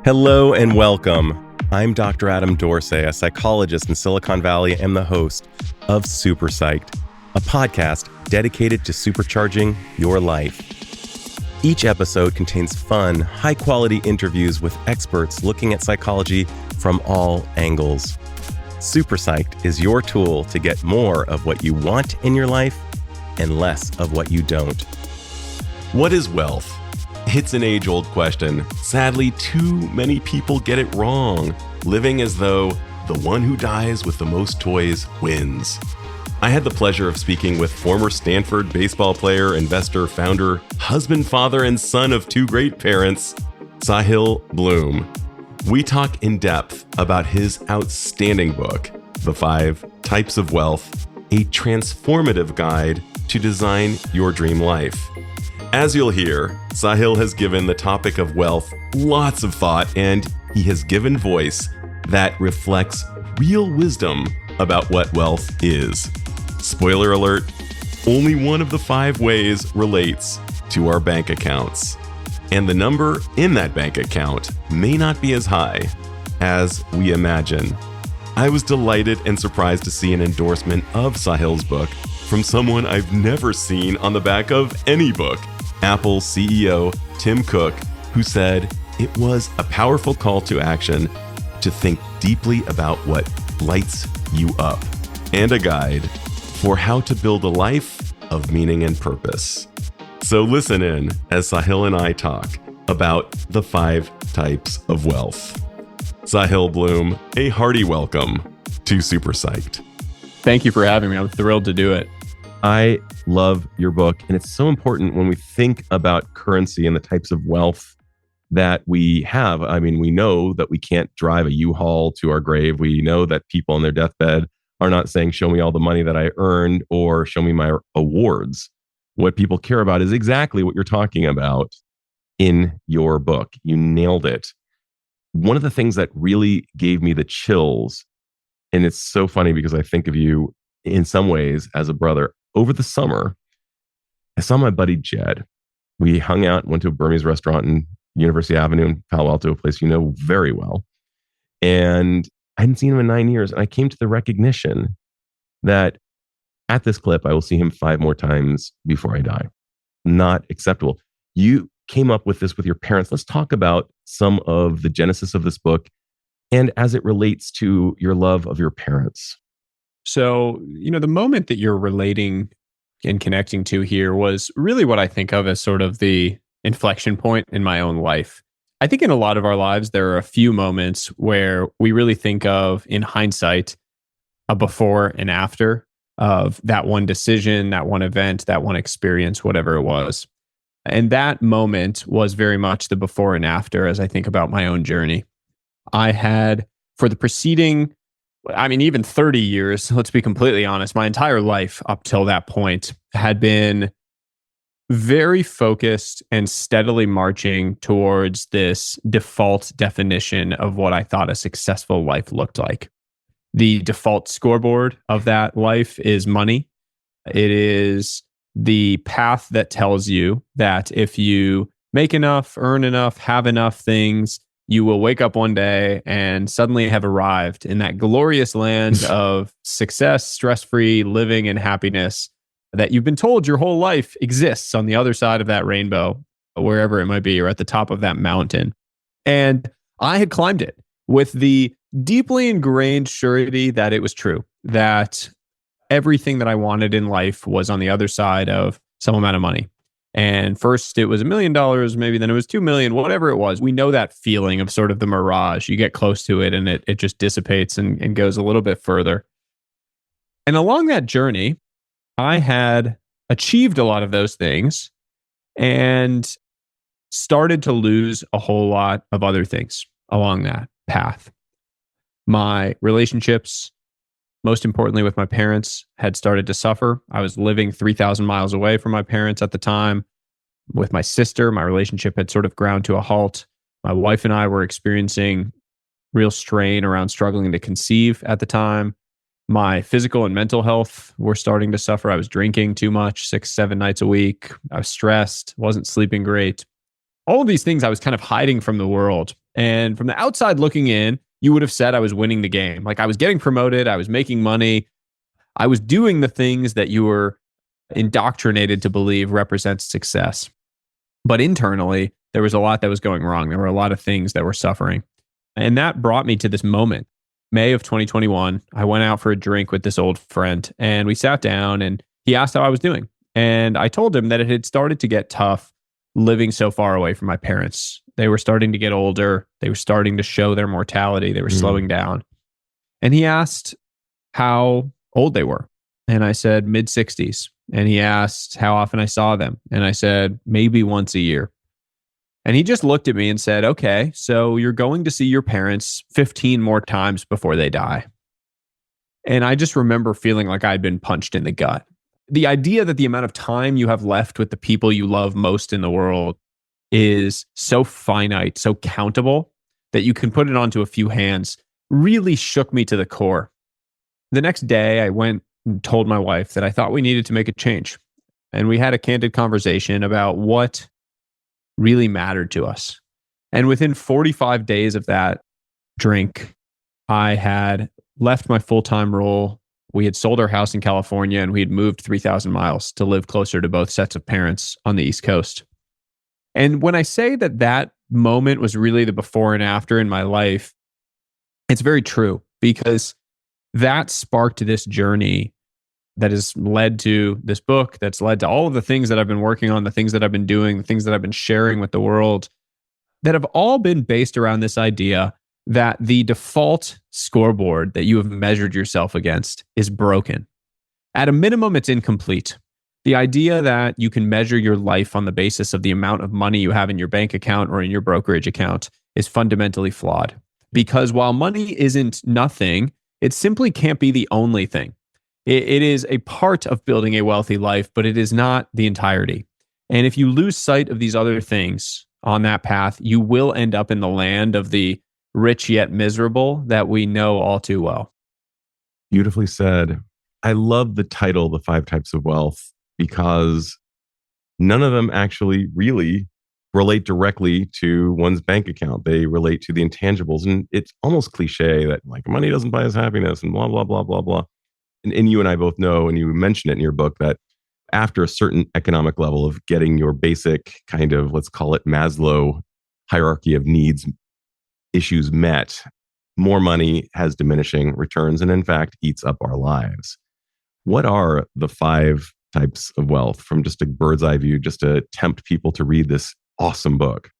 Hello and welcome. I'm Dr. Adam Dorsay, a psychologist in Silicon Valley and the host of SuperPsyched, a podcast dedicated to supercharging your life. Each episode contains fun, high-quality interviews with experts looking at psychology from all angles. SuperPsyched is your tool to get more of what you want in your life and less of what you don't. What is wealth? It's an age-old question. Sadly, too many people get it wrong, living as though the one who dies with the most toys wins. I had the pleasure of speaking with former Stanford baseball player, investor, founder, husband, father, and son of two great parents, Sahil Bloom. We talk in depth about his outstanding book, The 5 Types of Wealth, a transformative guide to design your dream life. As you'll hear, Sahil has given the topic of wealth lots of thought, and he has given voice that reflects real wisdom about what wealth is. Spoiler alert, only one of the 5 ways relates to our bank accounts. And the number in that bank account may not be as high as we imagine. I was delighted and surprised to see an endorsement of Sahil's book from someone I've never seen on the back of any book, Apple CEO Tim Cook, who said it was a powerful call to action to think deeply about what lights you up and a guide for how to build a life of meaning and purpose. So listen in as Sahil and I talk about the 5 types of wealth. Sahil Bloom, a hearty welcome to SuperPsyched. Thank you for having me. I'm thrilled to do it. I love your book, and it's so important when we think about currency and the types of wealth that we have. I mean, we know that we can't drive a U-Haul to our grave. We know that people on their deathbed are not saying, show me all the money that I earned or show me my awards. What people care about is exactly what you're talking about in your book. You nailed it. One of the things that really gave me the chills, and it's so funny because I think of you in some ways as a brother. Over the summer, I saw my buddy Jed. We hung out, went to a Burmese restaurant in University Avenue in Palo Alto, a place you know very well. And I hadn't seen him in 9 years. And I came to the recognition that at this clip, I will see him 5 more times before I die. Not acceptable. You came up with this with your parents. Let's talk about some of the genesis of this book and as it relates to your love of your parents. So, the moment that you're relating and connecting to here was really what I think of as sort of the inflection point in my own life. I think in a lot of our lives, there are a few moments where we really think of, in hindsight, a before and after of that one decision, that one event, that one experience, whatever it was. And that moment was very much the before and after as I think about my own journey. I had, for the preceding even 30 years, let's be completely honest, my entire life up till that point had been very focused and steadily marching towards this default definition of what I thought a successful life looked like. The default scoreboard of that life is money. It is the path that tells you that if you make enough, earn enough, have enough things, you will wake up one day and suddenly have arrived in that glorious land of success, stress-free living, and happiness that you've been told your whole life exists on the other side of that rainbow, wherever it might be, or at the top of that mountain. And I had climbed it with the deeply ingrained surety that it was true, that everything that I wanted in life was on the other side of some amount of money. And first it was $1 million, maybe then it was 2 million, whatever it was. We know that feeling of sort of the mirage. You get close to it and it just dissipates and goes a little bit further. And along that journey, I had achieved a lot of those things and started to lose a whole lot of other things along that path. My relationships, most importantly with my parents, had started to suffer. I was living 3,000 miles away from my parents at the time. With my sister, my relationship had sort of ground to a halt. My wife and I were experiencing real strain around struggling to conceive at the time. My physical and mental health were starting to suffer. I was drinking too much, 6-7 nights a week. I was stressed, wasn't sleeping great. All of these things I was kind of hiding from the world. And from the outside looking in, you would have said I was winning the game. Like I was getting promoted, I was making money, I was doing the things that you were indoctrinated to believe represents success. But internally, there was a lot that was going wrong. There were a lot of things that were suffering. And that brought me to this moment. May of 2021, I went out for a drink with this old friend and we sat down and he asked how I was doing. And I told him that it had started to get tough living so far away from my parents. They were starting to get older. They were starting to show their mortality. They were slowing down. And he asked how old they were. And I said mid 60s. And he asked how often I saw them. And I said maybe once a year. And he just looked at me and said, okay, so you're going to see your parents 15 more times before they die. And I just remember feeling like I'd been punched in the gut. The idea that the amount of time you have left with the people you love most in the world is so finite, so countable, that you can put it onto a few hands really shook me to the core. The next day, I went and told my wife that I thought we needed to make a change. And we had a candid conversation about what really mattered to us. And within 45 days of that drink, I had left my full-time role. We had sold our house in California and we had moved 3,000 miles to live closer to both sets of parents on the East Coast. And when I say that that moment was really the before and after in my life, it's very true because that sparked this journey that has led to this book, that's led to all of the things that I've been working on, the things that I've been doing, the things that I've been sharing with the world, that have all been based around this idea that the default scoreboard that you have measured yourself against is broken. At a minimum, it's incomplete. The idea that you can measure your life on the basis of the amount of money you have in your bank account or in your brokerage account is fundamentally flawed. Because while money isn't nothing, it simply can't be the only thing. It is a part of building a wealthy life, but it is not the entirety. And if you lose sight of these other things on that path, you will end up in the land of the rich yet miserable that we know all too well. Beautifully said. I love the title, The 5 Types of Wealth, because none of them actually really relate directly to one's bank account. They relate to the intangibles. And it's almost cliche that like money doesn't buy us happiness and blah, blah, blah, blah, blah. And you and I both know, and you mention it in your book, that after a certain economic level of getting your basic kind of, let's call it Maslow hierarchy of needs issues met, more money has diminishing returns and in fact eats up our lives. What are the 5 types of wealth from just a bird's eye view, just to tempt people to read this awesome book?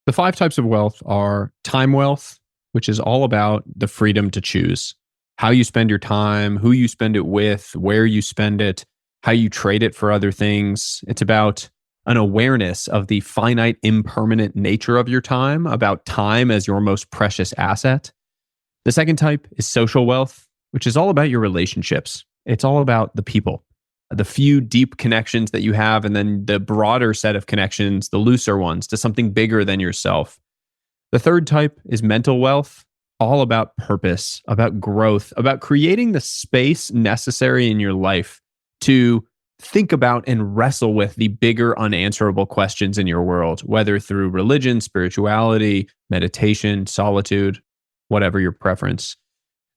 The 5 types of wealth are time wealth, which is all about the freedom to choose how you spend your time, who you spend it with, where you spend it, how you trade it for other things. It's about an awareness of the finite, impermanent nature of your time, about time as your most precious asset. The second type is social wealth, which is all about your relationships. It's all about the people, the few deep connections that you have, and then the broader set of connections, the looser ones, to something bigger than yourself. The third type is mental wealth, all about purpose, about growth, about creating the space necessary in your life to think about and wrestle with the bigger unanswerable questions in your world, whether through religion, spirituality, meditation, solitude, whatever your preference.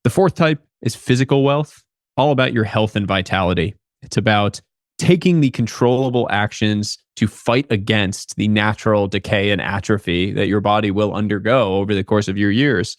The fourth type is physical wealth, all about your health and vitality. It's about taking the controllable actions to fight against the natural decay and atrophy that your body will undergo over the course of your years.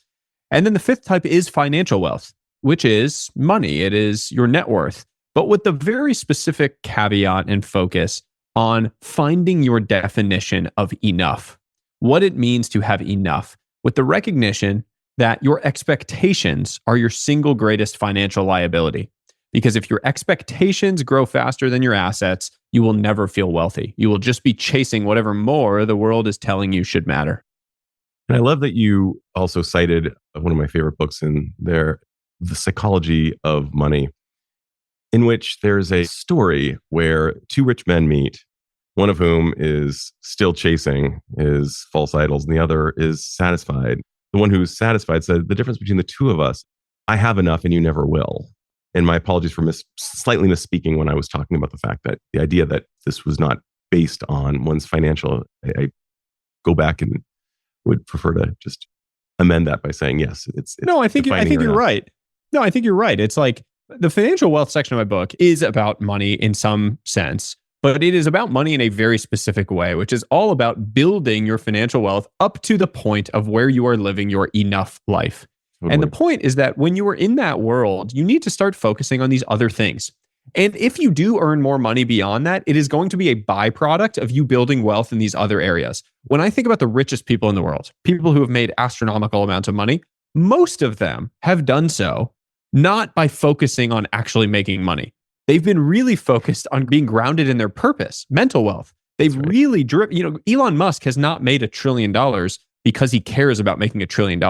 And then the fifth type is financial wealth, which is money. It is your net worth, but with the very specific caveat and focus on finding your definition of enough, what it means to have enough, with the recognition that your expectations are your single greatest financial liability. Because if your expectations grow faster than your assets, you will never feel wealthy. You will just be chasing whatever more the world is telling you should matter. And I love that you also cited one of my favorite books in there, The Psychology of Money, in which there's a story where 2 rich men meet, one of whom is still chasing his false idols and the other is satisfied. The one who's satisfied said, the difference between the two of us, I have enough and you never will. And my apologies for slightly misspeaking when I was talking about the fact that the idea that this was not based on one's financial, I go back and would prefer to just amend that by saying, yes, it's No, I think you're right. No, I think you're right. It's like the financial wealth section of my book is about money in some sense, but it is about money in a very specific way, which is all about building your financial wealth up to the point of where you are living your enough life. Totally. And the point is that when you are in that world, you need to start focusing on these other things. And if you do earn more money beyond that, it is going to be a byproduct of you building wealth in these other areas. When I think about the richest people in the world, people who have made astronomical amounts of money, most of them have done so not by focusing on actually making money. They've been really focused on being grounded in their purpose, mental wealth. They've really driven, Elon Musk has not made $1 trillion because he cares about making $1 trillion.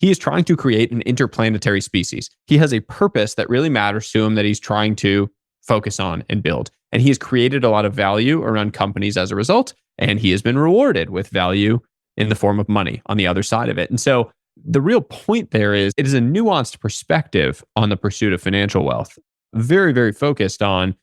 He is trying to create an interplanetary species. He has a purpose that really matters to him that he's trying to focus on and build. And he has created a lot of value around companies as a result. And he has been rewarded with value in the form of money on the other side of it. And so the real point there is it is a nuanced perspective on the pursuit of financial wealth. Very, very focused on,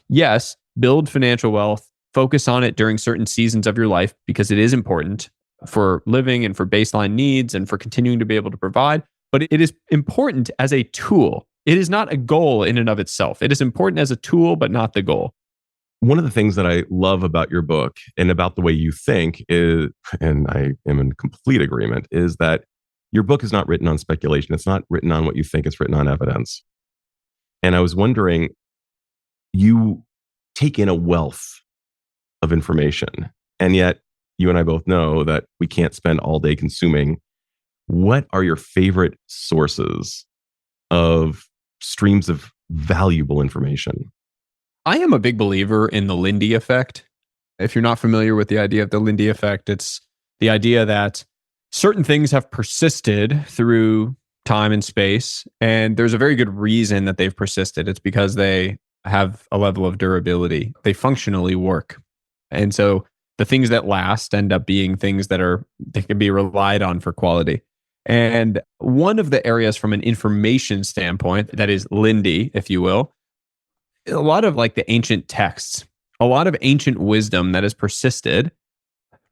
yes, build financial wealth, focus on it during certain seasons of your life because it is important for living and for baseline needs and for continuing to be able to provide. But it is important as a tool. It is not a goal in and of itself. It is important as a tool, but not the goal. One of the things that I love about your book and about the way you think is, and I am in complete agreement, is that your book is not written on speculation. It's not written on what you think. It's written on evidence. And I was wondering, you take in a wealth of information, and yet you and I both know that we can't spend all day consuming. What are your favorite sources of streams of valuable information? I am a big believer in the Lindy effect. If you're not familiar with the idea of the Lindy effect, it's the idea that certain things have persisted through time and space, and there's a very good reason that they've persisted. It's because they have a level of durability. They functionally work. And so the things that last end up being things that they can be relied on for quality. And one of the areas from an information standpoint that is Lindy, if you will, a lot of like the ancient texts, a lot of ancient wisdom that has persisted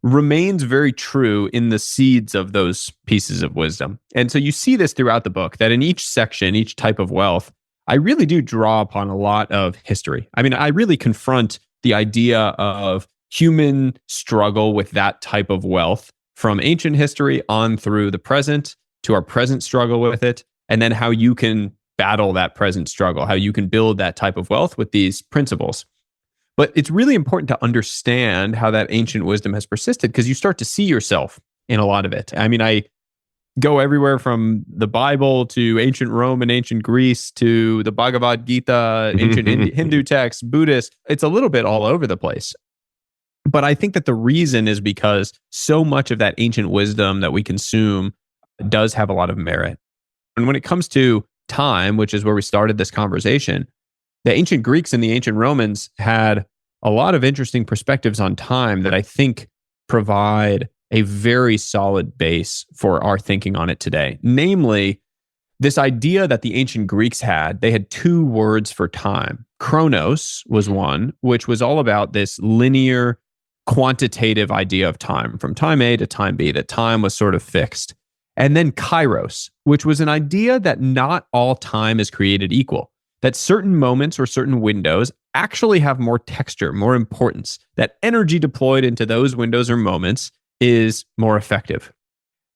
remains very true in the seeds of those pieces of wisdom. And so you see this throughout the book, that in each section, each type of wealth, I really do draw upon a lot of history. I mean, I really confront the idea of human struggle with that type of wealth from ancient history on through the present to our present struggle with it, and then how you can battle that present struggle, how you can build that type of wealth with these principles. But it's really important to understand how that ancient wisdom has persisted because you start to see yourself in a lot of it. I mean, I go everywhere from the Bible to ancient Rome and ancient Greece to the Bhagavad Gita, ancient Hindu texts, Buddhist. It's a little bit all over the place. But I think that the reason is because so much of that ancient wisdom that we consume does have a lot of merit. And when it comes to time, which is where we started this conversation, the ancient Greeks and the ancient Romans had a lot of interesting perspectives on time that I think provide a very solid base for our thinking on it today. Namely, this idea that the ancient Greeks had, they had two words for time. Chronos was one, which was all about this linear, quantitative idea of time, from time A to time B, that time was sort of fixed. And then kairos, which was an idea that not all time is created equal, that certain moments or certain windows actually have more texture, more importance, that energy deployed into those windows or moments is more effective.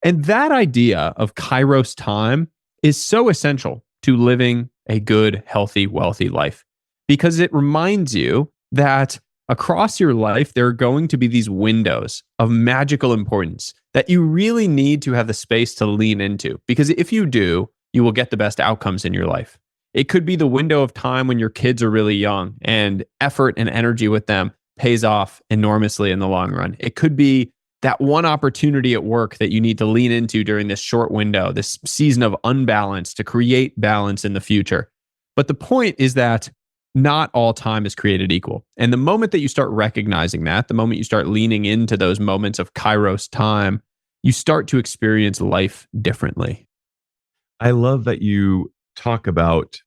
And that idea of kairos time is so essential to living a good, healthy, wealthy life because it reminds you that across your life, there are going to be these windows of magical importance that you really need to have the space to lean into. Because if you do, you will get the best outcomes in your life. It could be the window of time when your kids are really young and effort and energy with them pays off enormously in the long run. It could be that one opportunity at work that you need to lean into during this short window, this season of unbalance to create balance in the future. But the point is that not all time is created equal. And the moment that you start recognizing that, the moment you start leaning into those moments of kairos time, you start to experience life differently. I love that you talk about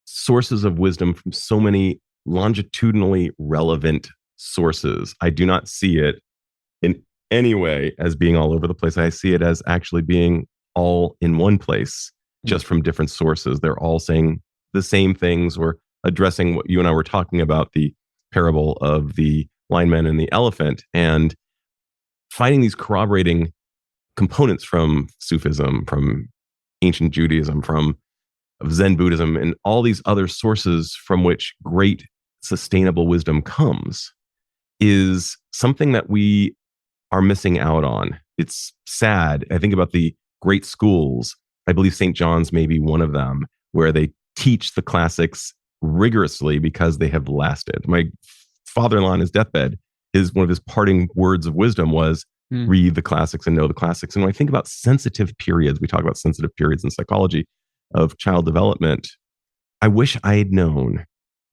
sources of wisdom from so many longitudinally relevant sources. I do not see it in any way as being all over the place. I see it as actually being all in one place, just from different sources. They're all saying the same things or addressing what you and I were talking about, the parable of the blind man and the elephant, and finding these corroborating components from Sufism, from ancient Judaism, from Zen Buddhism, and all these other sources from which great sustainable wisdom comes, is something that we are missing out on. It's sad. I think about the great schools. I believe St. John's may be one of them, where they teach the classics rigorously because they have lasted. My father-in-law on his deathbed, one of his parting words of wisdom was, read the classics and know the classics. And when I think about sensitive periods, we talk about sensitive periods in psychology of child development, I wish I had known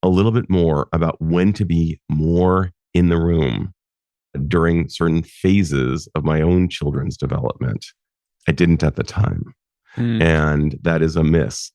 a little bit more about when to be more in the room during certain phases of my own children's development. I didn't at the time. And that is a miss.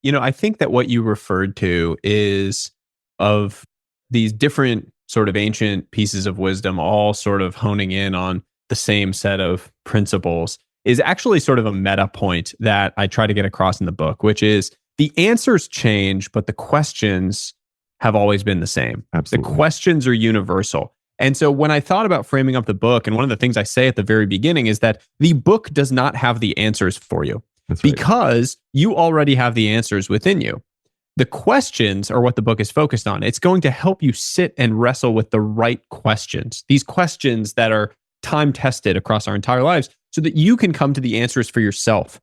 I think that what you referred to is of these different sort of ancient pieces of wisdom, all sort of honing in on the same set of principles, is actually sort of a meta point that I try to get across in the book, which is the answers change, but the questions have always been the same. Absolutely. The questions are universal. And so when I thought about framing up the book, and one of the things I say at the very beginning is that the book does not have the answers for you. That's right. Because you already have the answers within you. The questions are what the book is focused on. It's going to help you sit and wrestle with the right questions, these questions that are time tested across our entire lives, so that you can come to the answers for yourself.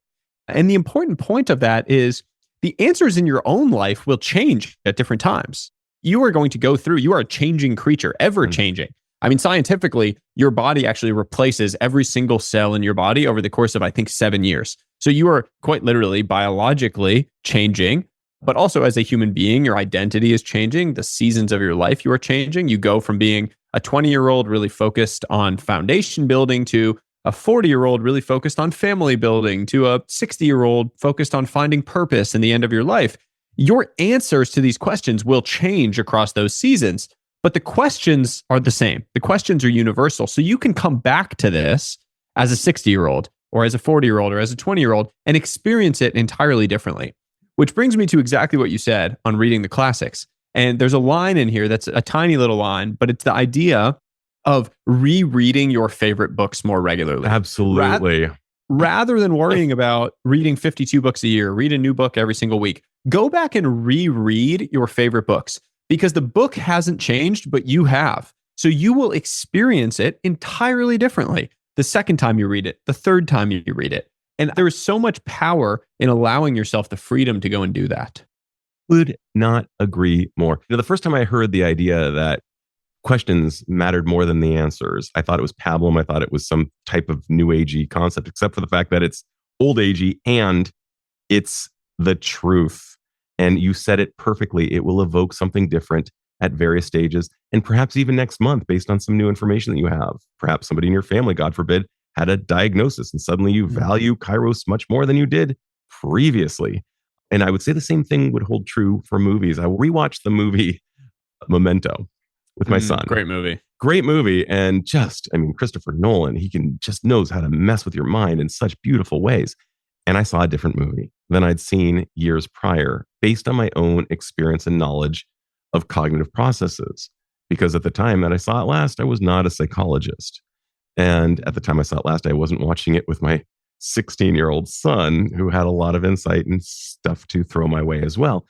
And the important point of that is the answers in your own life will change at different times. You are going to go through, you are a changing creature, ever changing. I mean, scientifically, your body actually replaces every single cell in your body over the course of, I think, 7 years. So you are quite literally biologically changing, but also as a human being, your identity is changing. The seasons of your life, you are changing. You go from being a 20-year-old really focused on foundation building to a 40-year-old really focused on family building to a 60-year-old focused on finding purpose in the end of your life. Your answers to these questions will change across those seasons, but the questions are the same. The questions are universal. So you can come back to this as a 60-year-old or as a 40-year-old or as a 20-year-old and experience it entirely differently. Which brings me to exactly what you said on reading the classics. And there's a line in here that's a tiny little line, but it's the idea of rereading your favorite books more regularly. Absolutely. Rather than worrying about reading 52 books a year, read a new book every single week, go back and reread your favorite books, because the book hasn't changed, but you have. So you will experience it entirely differently the second time you read it, the third time you read it. And there is so much power in allowing yourself the freedom to go and do that. Would not agree more. The first time I heard the idea that questions mattered more than the answers, I thought it was pablum. I thought it was some type of new agey concept, except for the fact that it's old agey and it's the truth. And you said it perfectly. It will evoke something different at various stages, and perhaps even next month based on some new information that you have. Perhaps somebody in your family, God forbid, had a diagnosis and suddenly you value Kairos much more than you did previously. And I would say the same thing would hold true for movies. I rewatched the movie Memento with my son. Great movie. Great movie. And Christopher Nolan, he just knows how to mess with your mind in such beautiful ways. And I saw a different movie than I'd seen years prior based on my own experience and knowledge of cognitive processes. Because at the time that I saw it last, I was not a psychologist. And at the time I saw it last, I wasn't watching it with my 16-year-old son, who had a lot of insight and stuff to throw my way as well.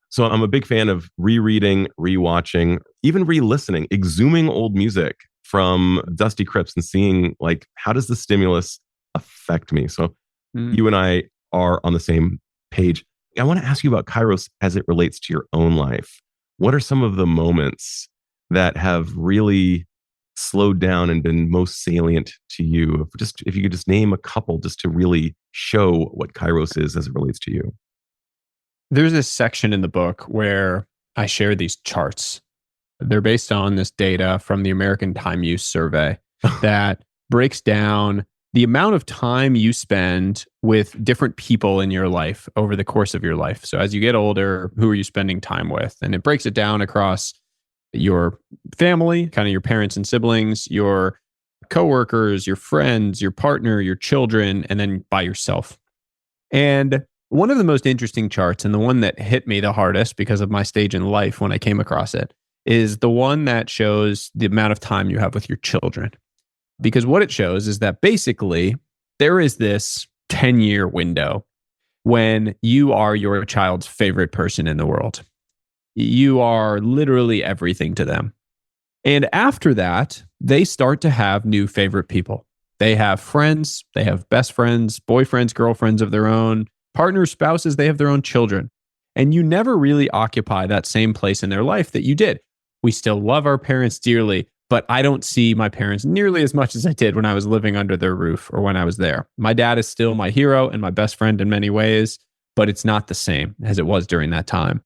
So I'm a big fan of rereading, rewatching, even re-listening, exhuming old music from Dusty Crypts and seeing, like, how does the stimulus affect me? So you and I are on the same page. I want to ask you about Kairos as it relates to your own life. What are some of the moments that have really slowed down and been most salient to you? If you could just name a couple just to really show what Kairos is as it relates to you. There's this section in the book where I share these charts. They're based on this data from the American Time Use Survey that breaks down the amount of time you spend with different people in your life over the course of your life. So as you get older, who are you spending time with? And it breaks it down across your family, kind of your parents and siblings, your coworkers, your friends, your partner, your children, and then by yourself. And one of the most interesting charts, and the one that hit me the hardest because of my stage in life when I came across it, is the one that shows the amount of time you have with your children. Because what it shows is that basically there is this 10-year window when you are your child's favorite person in the world. You are literally everything to them. And after that, they start to have new favorite people. They have friends, they have best friends, boyfriends, girlfriends of their own, partners, spouses, they have their own children. And you never really occupy that same place in their life that you did. We still love our parents dearly, but I don't see my parents nearly as much as I did when I was living under their roof or when I was there. My dad is still my hero and my best friend in many ways, but it's not the same as it was during that time.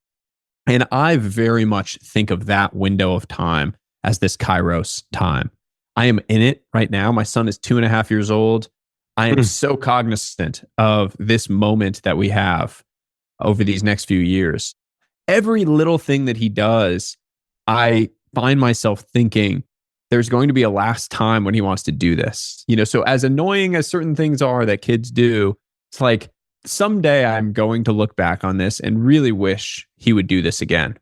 And I very much think of that window of time as this Kairos time. I am in it right now. My son is 2.5 years old. I am so cognizant of this moment that we have over these next few years. Every little thing that he does, I find myself thinking there's going to be a last time when he wants to do this. So as annoying as certain things are that kids do, it's like someday I'm going to look back on this and really wish he would do this again,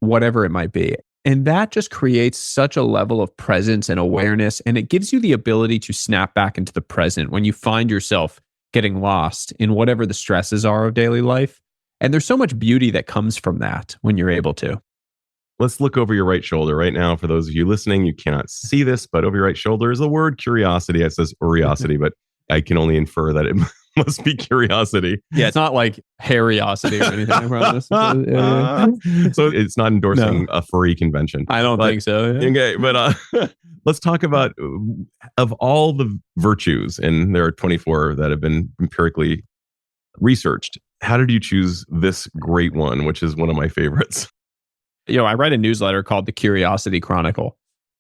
whatever it might be. And that just creates such a level of presence and awareness. And it gives you the ability to snap back into the present when you find yourself getting lost in whatever the stresses are of daily life. And there's so much beauty that comes from that when you're able to. Let's look over your right shoulder right now. For those of you listening, you cannot see this, but over your right shoulder is the word curiosity. It says curiosity, but I can only infer that it must be curiosity. Yeah, it's not like hairiosity or anything. I promise. So it's not endorsing a furry convention. I don't think so. Yeah. Okay, but let's talk about, of all the virtues, and there are 24 that have been empirically researched, how did you choose this great one, which is one of my favorites? I write a newsletter called The Curiosity Chronicle.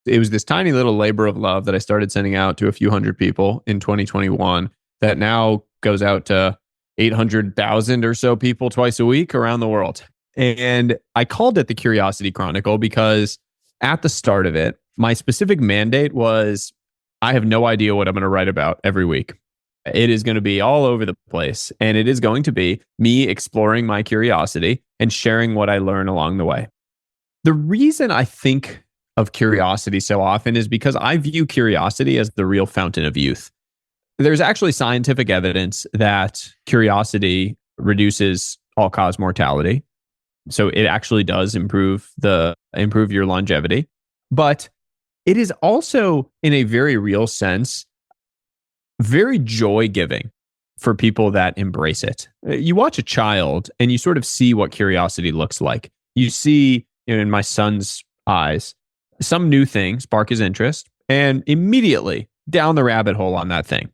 It was this tiny little labor of love that I started sending out to a few hundred people in 2021 that now goes out to 800,000 or so people twice a week around the world. And I called it The Curiosity Chronicle because at the start of it, my specific mandate was I have no idea what I'm going to write about every week. It is going to be all over the place. And it is going to be me exploring my curiosity and sharing what I learn along the way. The reason I think of curiosity so often is because I view curiosity as the real fountain of youth. There's actually scientific evidence that curiosity reduces all-cause mortality. So it actually does improve your longevity. But it is also, in a very real sense, very joy-giving for people that embrace it. You watch a child and you sort of see what curiosity looks like. You see, in my son's eyes, some new thing spark his interest, and immediately down the rabbit hole on that thing.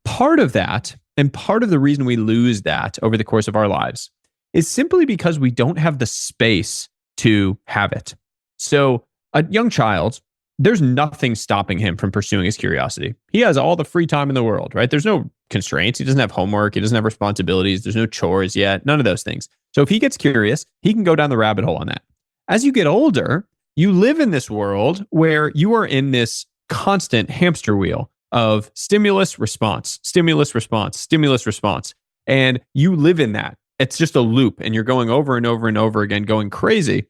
Part of that, and part of the reason we lose that over the course of our lives, is simply because we don't have the space to have it. So a young child, there's nothing stopping him from pursuing his curiosity. He has all the free time in the world, right? There's no constraints. He doesn't have homework. He doesn't have responsibilities. There's no chores yet. None of those things. So if he gets curious, he can go down the rabbit hole on that. As you get older, you live in this world where you are in this constant hamster wheel of stimulus, response, stimulus, response, stimulus, response. And you live in that. It's just a loop and you're going over and over and over again, going crazy.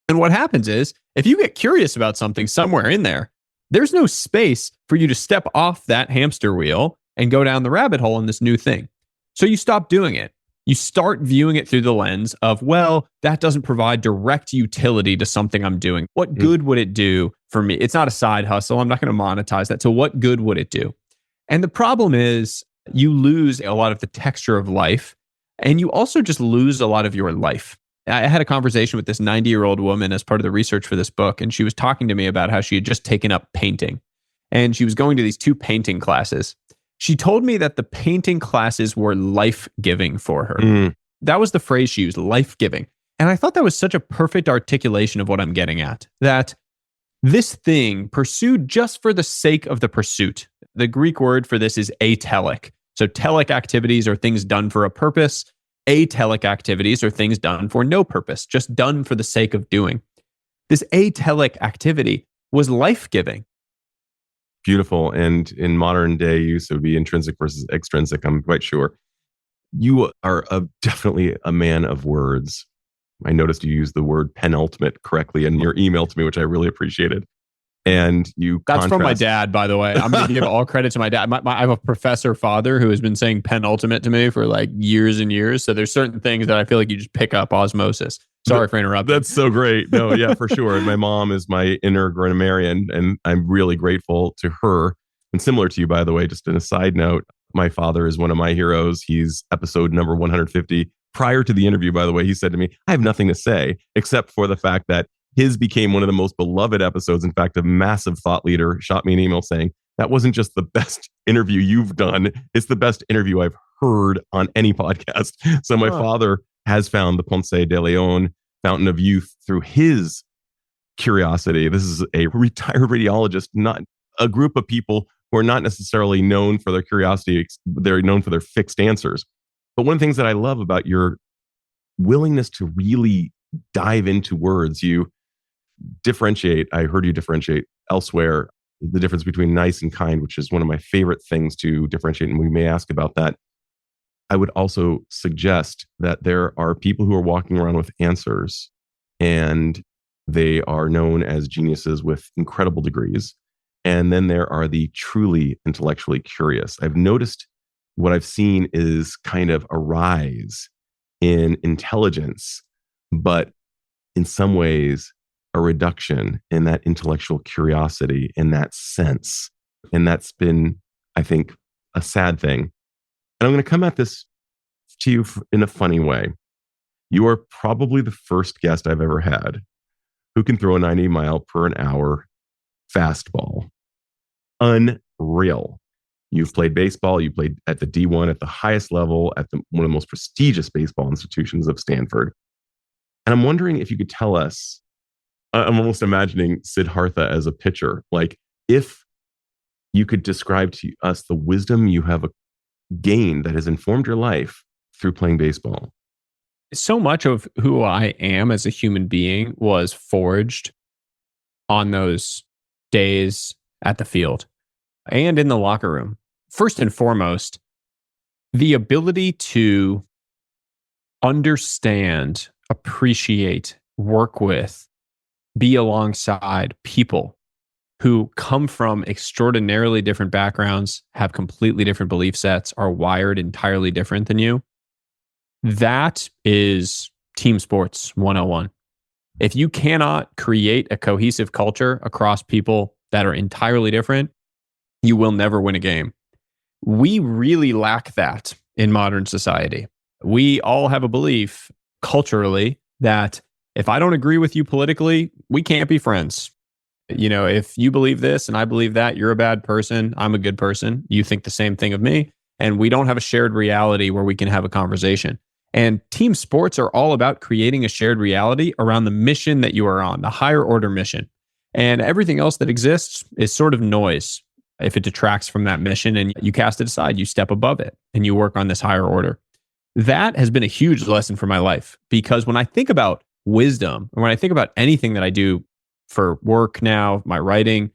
And what happens is, if you get curious about something somewhere in there, there's no space for you to step off that hamster wheel and go down the rabbit hole in this new thing. So you stop doing it. You start viewing it through the lens of, well, that doesn't provide direct utility to something I'm doing. What good would it do for me? It's not a side hustle. I'm not going to monetize that. So what good would it do? And the problem is you lose a lot of the texture of life, and you also just lose a lot of your life. I had a conversation with this 90-year-old woman as part of the research for this book, and she was talking to me about how she had just taken up painting, and she was going to these 2 painting classes. She told me that the painting classes were life-giving for her. That was the phrase she used, life-giving. And I thought that was such a perfect articulation of what I'm getting at, that this thing pursued just for the sake of the pursuit. The Greek word for this is atelic. So telic activities are things done for a purpose. Atelic activities are things done for no purpose, just done for the sake of doing. This atelic activity was life-giving. Beautiful. And in modern day use, it would be intrinsic versus extrinsic, I'm quite sure. You are definitely a man of words. I noticed you used the word penultimate correctly in your email to me, which I really appreciated. And you That's from my dad, by the way. I'm going to give all credit to my dad. I have a professor father who has been saying penultimate to me for like years and years. So there's certain things that I feel like you just pick up osmosis. Sorry for interrupting. That's so great. No, yeah, for sure. And my mom is my inner grammarian, and I'm really grateful to her. And similar to you, by the way, just in a side note, my father is one of my heroes. He's episode number 150. Prior to the interview, by the way, he said to me, I have nothing to say except for the fact that his became one of the most beloved episodes. In fact, a massive thought leader shot me an email saying, that wasn't just the best interview you've done, it's the best interview I've heard on any podcast. So my father has found the Ponce de Leon Fountain of Youth through his curiosity. This is a retired radiologist, not a group of people who are not necessarily known for their curiosity. They're known for their fixed answers. But one of the things that I love about your willingness to really dive into words, you differentiate. I heard you differentiate elsewhere the difference between nice and kind, which is one of my favorite things to differentiate. And we may ask about that. I would also suggest that there are people who are walking around with answers, and they are known as geniuses with incredible degrees. And then there are the truly intellectually curious. I've noticed what I've seen is kind of a rise in intelligence, but in some ways, a reduction in that intellectual curiosity in that sense. And that's been, I think, a sad thing. And I'm going to come at this to you in a funny way. You are probably the first guest I've ever had who can throw a 90 mile per an hour fastball. Unreal. You've played baseball. You played at the D1 at the highest level at one of the most prestigious baseball institutions of Stanford. And I'm wondering if you could tell us, I'm almost imagining Siddhartha as a pitcher. Like, if you could describe to us the wisdom you have gained that has informed your life through playing baseball. So much of who I am as a human being was forged on those days at the field and in the locker room. First and foremost, the ability to understand, appreciate, work with, be alongside people who come from extraordinarily different backgrounds, have completely different belief sets, are wired entirely different than you. That is team sports 101. If you cannot create a cohesive culture across people that are entirely different, you will never win a game. We really lack that in modern society. We all have a belief culturally that if I don't agree with you politically, we can't be friends. You know, if you believe this and I believe that, you're a bad person, I'm a good person, you think the same thing of me, and we don't have a shared reality where we can have a conversation. And team sports are all about creating a shared reality around the mission that you are on, the higher order mission. And everything else that exists is sort of noise. If it detracts from that mission and you cast it aside, you step above it and you work on this higher order. That has been a huge lesson for my life, because when I think about wisdom, and when I think about anything that I do for work now, my writing,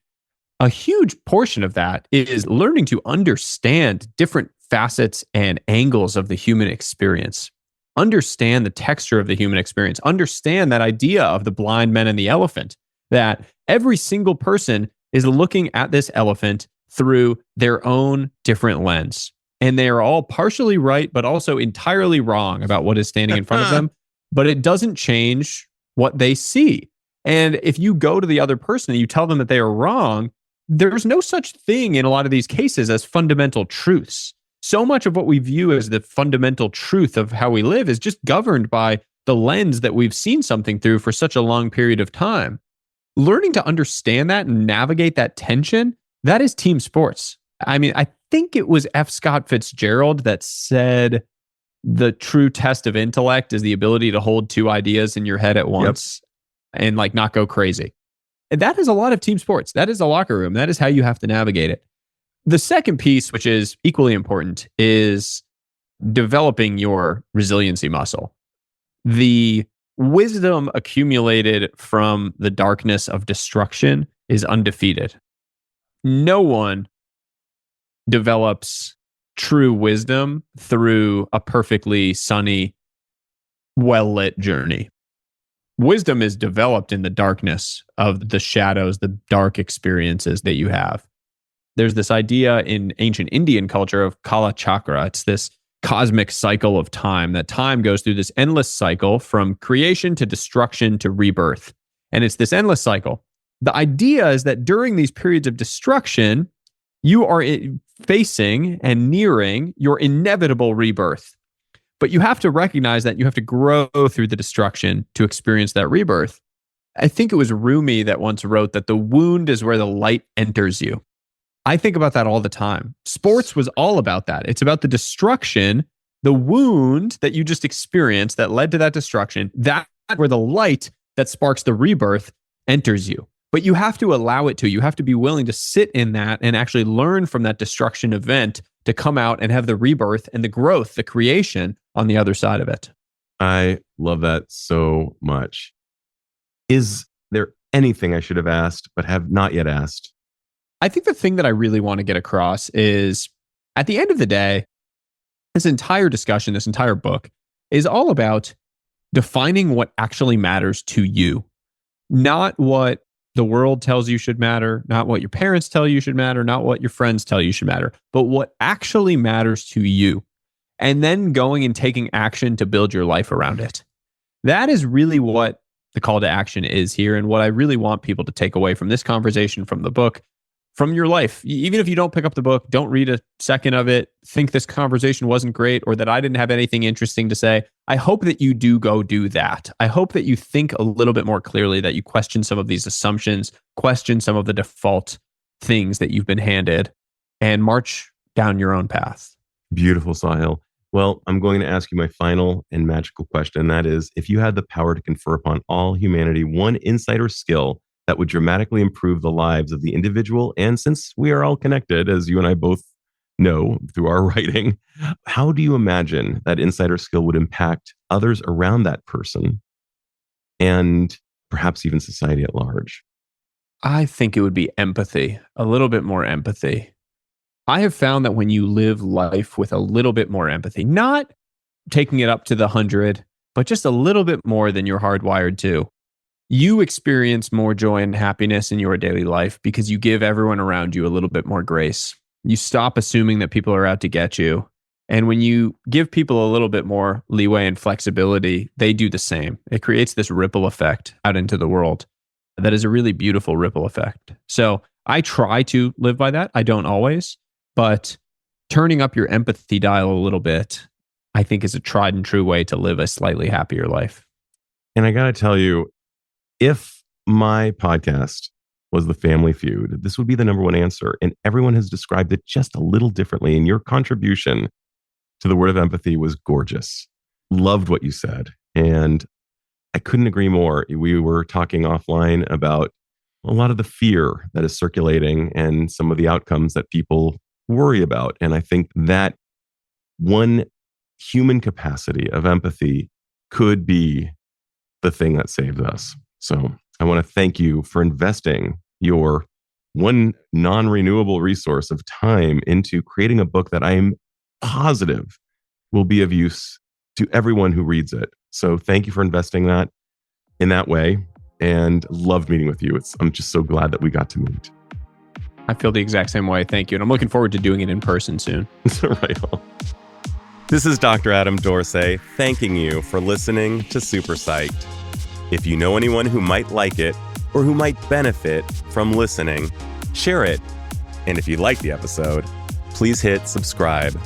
a huge portion of that is learning to understand different facets and angles of the human experience. Understand the texture of the human experience. Understand that idea of the blind man and the elephant, that every single person is looking at this elephant through their own different lens. And they are all partially right, but also entirely wrong about what is standing in front of them. But it doesn't change what they see. And if you go to the other person and you tell them that they are wrong, there's no such thing in a lot of these cases as fundamental truths. So much of what we view as the fundamental truth of how we live is just governed by the lens that we've seen something through for such a long period of time. Learning to understand that and navigate that tension, that is team sports. I mean, I think it was F. Scott Fitzgerald that said the true test of intellect is the ability to hold two ideas in your head at once and like not go crazy. And that is a lot of team sports. That is a locker room. That is how you have to navigate it. The second piece, which is equally important, is developing your resiliency muscle. The wisdom accumulated from the darkness of destruction is undefeated. no one develops true wisdom through a perfectly sunny, well-lit journey. Wisdom is developed in the darkness of the shadows, the dark experiences that you have. There's this idea in ancient Indian culture of Kala Chakra. It's this cosmic cycle of time, that time goes through this endless cycle from creation to destruction to rebirth. And it's this endless cycle. The idea is that during these periods of destruction, you are facing and nearing your inevitable rebirth. But you have to recognize that you have to grow through the destruction to experience that rebirth. I think it was Rumi that once wrote that the wound is where the light enters you. I think about that all the time. Sports was all about that. It's about the destruction, the wound that you just experienced that led to that destruction. That's where the light that sparks the rebirth enters you. But you have to allow it to. You have to be willing to sit in that and actually learn from that destruction event to come out and have the rebirth and the growth, the creation on the other side of it. I love that so much. Is there anything I should have asked but have not yet asked? I think the thing that I really want to get across is, at the end of the day, this entire discussion, this entire book is all about defining what actually matters to you, not what the world tells you should matter, not what your parents tell you should matter, not what your friends tell you should matter, but what actually matters to you. And then going and taking action to build your life around it. That is really what the call to action is here, and what I really want people to take away from this conversation, from the book, from your life. Even if you don't pick up the book, don't read a second of it, think this conversation wasn't great or that I didn't have anything interesting to say, I hope that you do go do that. I hope that you think a little bit more clearly, that you question some of these assumptions, question some of the default things that you've been handed, and march down your own path. Beautiful, Sahil. Well, I'm going to ask you my final and magical question. And that is, if you had the power to confer upon all humanity one insight or skill that would dramatically improve the lives of the individual, and since we are all connected, as you and I both know through our writing, how do you imagine that insight or skill would impact others around that person and perhaps even society at large? I think it would be empathy, a little bit more empathy. I have found that when you live life with a little bit more empathy, not taking it up to the 100, but just a little bit more than you're hardwired to, you experience more joy and happiness in your daily life because you give everyone around you a little bit more grace. You stop assuming that people are out to get you. And when you give people a little bit more leeway and flexibility, they do the same. It creates this ripple effect out into the world that is a really beautiful ripple effect. So I try to live by that. I don't always, but turning up your empathy dial a little bit, I think, is a tried and true way to live a slightly happier life. And I got to tell you, if my podcast was The Family Feud, this would be the number one answer. And everyone has described it just a little differently. And your contribution to the word of empathy was gorgeous. Loved what you said. And I couldn't agree more. We were talking offline about a lot of the fear that is circulating and some of the outcomes that people worry about. And I think that one human capacity of empathy could be the thing that saves us. So I want to thank you for investing your one non-renewable resource of time into creating a book that I am positive will be of use to everyone who reads it. So thank you for investing that in that way, and loved meeting with you. I'm just so glad that we got to meet. I feel the exact same way. Thank you. And I'm looking forward to doing it in person soon. Right on. This is Dr. Adam Dorsay thanking you for listening to SuperPsyched. If you know anyone who might like it or who might benefit from listening, share it. And if you like the episode, please hit subscribe